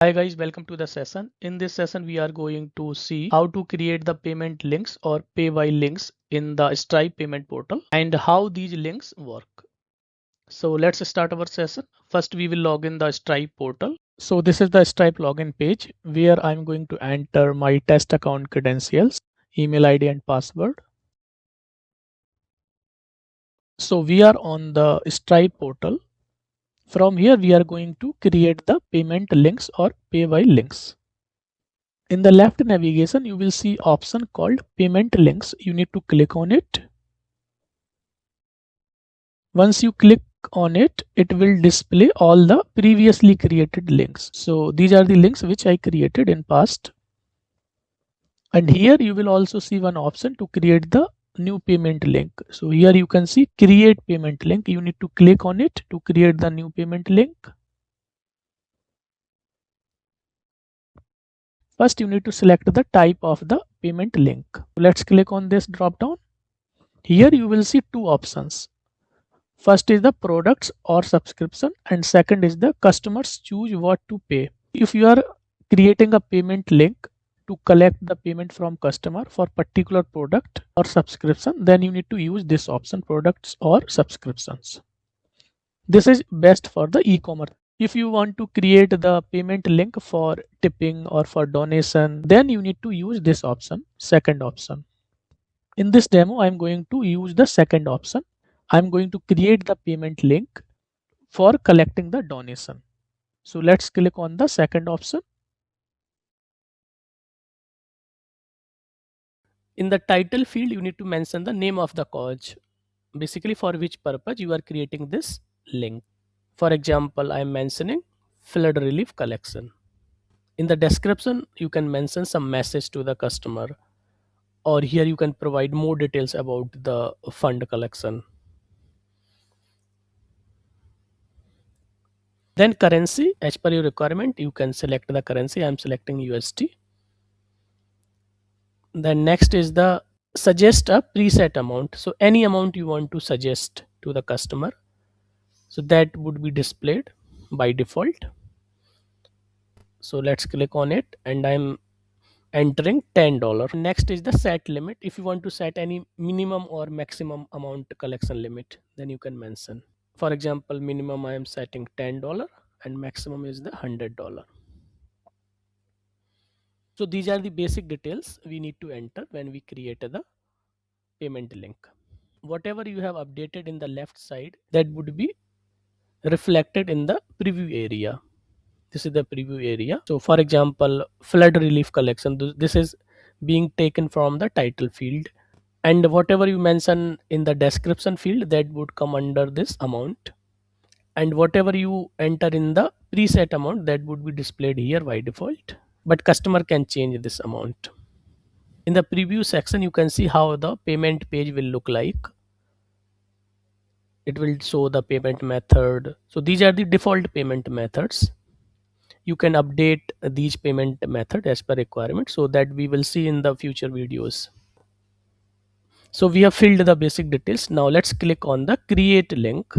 Hi guys, welcome to the session. In this session, we are going to see how to create the payment links or pay by links in the Stripe payment portal and how these links work. So let's start our session. First, we will log in the Stripe portal. So this is the Stripe login page where I'm going to enter my test account credentials, email ID and password. So we are on the Stripe portal. From here, we are going to create the payment links or pay by links. In the left navigation, you will see option called payment links. You need to click on it. Once you click on it, it will display all the previously created links. So these are the links which I created in past. And here you will also see one option to create the new payment link. So here you can see create payment link. You need to click on it to create the new payment link. First, you need to select the type of the payment link. Let's click on this drop down. Here you will see two options. First is the products or subscription, and second is the customers choose what to pay. If you are creating a payment link to collect the payment from customer for particular product or subscription, then you need to use this option, products or subscriptions. This is best for the e-commerce. If you want to create the payment link for tipping or for donation, then you need to use this option, second option. In this demo, I'm going to use the second option. I'm going to create the payment link for collecting the donation. So let's click on the second option. In the title field, you need to mention the name of the cause, basically for which purpose you are creating this link. For example, I'm mentioning flood relief collection. In the description, you can mention some message to the customer, or here you can provide more details about the fund collection. Then currency, as per your requirement, you can select the currency. I'm selecting USD. Then next is the suggest a preset amount. So any amount you want to suggest to the customer, so that would be displayed by default. So let's click on it and I'm entering $10. Next is the set limit. If you want to set any minimum or maximum amount collection limit, then you can mention. For example, minimum I am setting $10 and maximum is the $100. So these are the basic details we need to enter when we create the payment link. Whatever you have updated in the left side, that would be reflected in the preview area. This is the preview area. So for example, flood relief collection, this is being taken from the title field, and whatever you mention in the description field, that would come under this amount, and whatever you enter in the preset amount, that would be displayed here by default, but customer can change this amount. In the preview section, you can see how the payment page will look like. It will show the payment method. So these are the default payment methods. You can update these payment method as per requirement, so that we will see in the future videos. So we have filled the basic details. Now let's click on the create link.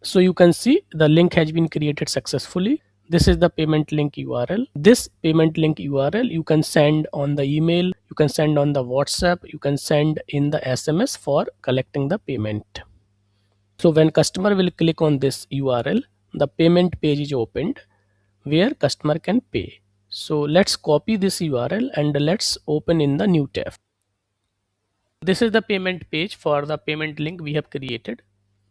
So you can see the link has been created successfully. This is the payment link URL. This payment link URL you can send on the email, you can send on the WhatsApp, you can send in the SMS for collecting the payment. So when customer will click on this URL, the payment page is opened where customer can pay. So let's copy this URL and let's open in the new tab. This is the payment page for the payment link we have created.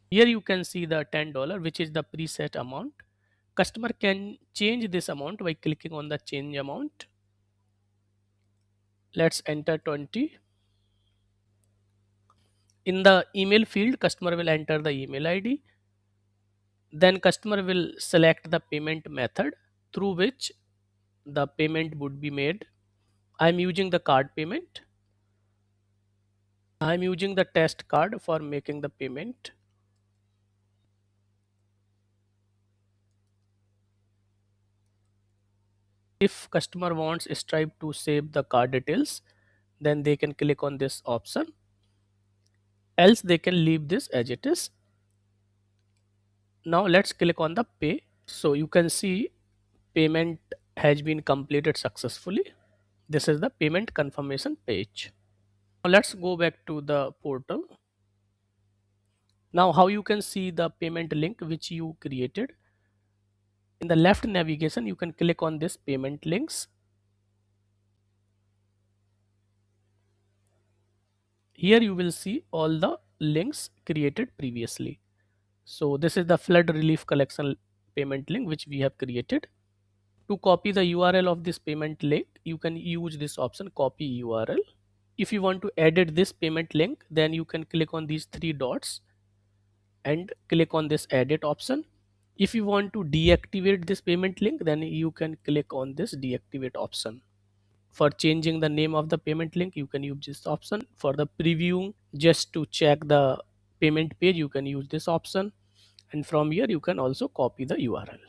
Here you can see the $10, which is the preset amount. Customer can change this amount by clicking on the change amount. Let's enter 20. In the email field, customer will enter the email ID. Then customer will select the payment method through which the payment would be made. I'm using the card payment. I'm using the test card for making the payment. If customer wants Stripe to save the card details, then they can click on this option. Else they can leave this as it is. Now let's click on the pay. So you can see payment has been completed successfully. This is the payment confirmation page. Now let's go back to the portal. Now how you can see the payment link which you created. In the left navigation, you can click on this payment links. Here you will see all the links created previously. So this is the flood relief collection payment link which we have created. To copy the URL of this payment link, you can use this option copy URL. If you want to edit this payment link, then you can click on these three dots and click on this edit option. If you want to deactivate this payment link, then you can click on this deactivate option. For changing the name of the payment link, you can use this option. For the previewing, just to check the payment page, you can use this option. And from here, you can also copy the URL.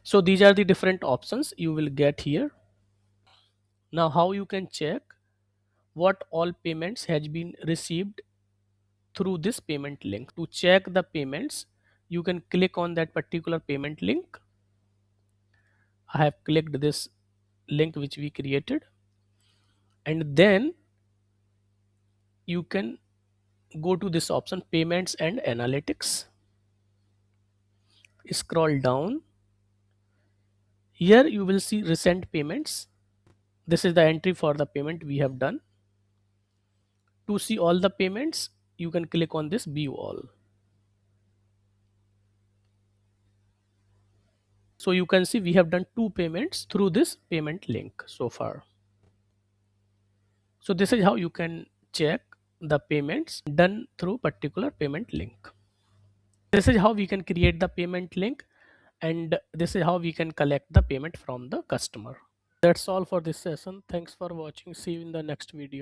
So these are the different options you will get here. Now how you can check what all payments has been received through this payment link. To check the payments, you can click on that particular payment link. I have clicked this link which we created, and then you can go to this option payments and analytics. Scroll down. Here you will see recent payments. This is the entry for the payment we have done. To see all the payments, you can click on this view all. So you can see we have done two payments through this payment link so far. So this is how you can check the payments done through particular payment link. This is how we can create the payment link, and this is how we can collect the payment from the customer. That's all for this session. Thanks for watching. See you in the next video.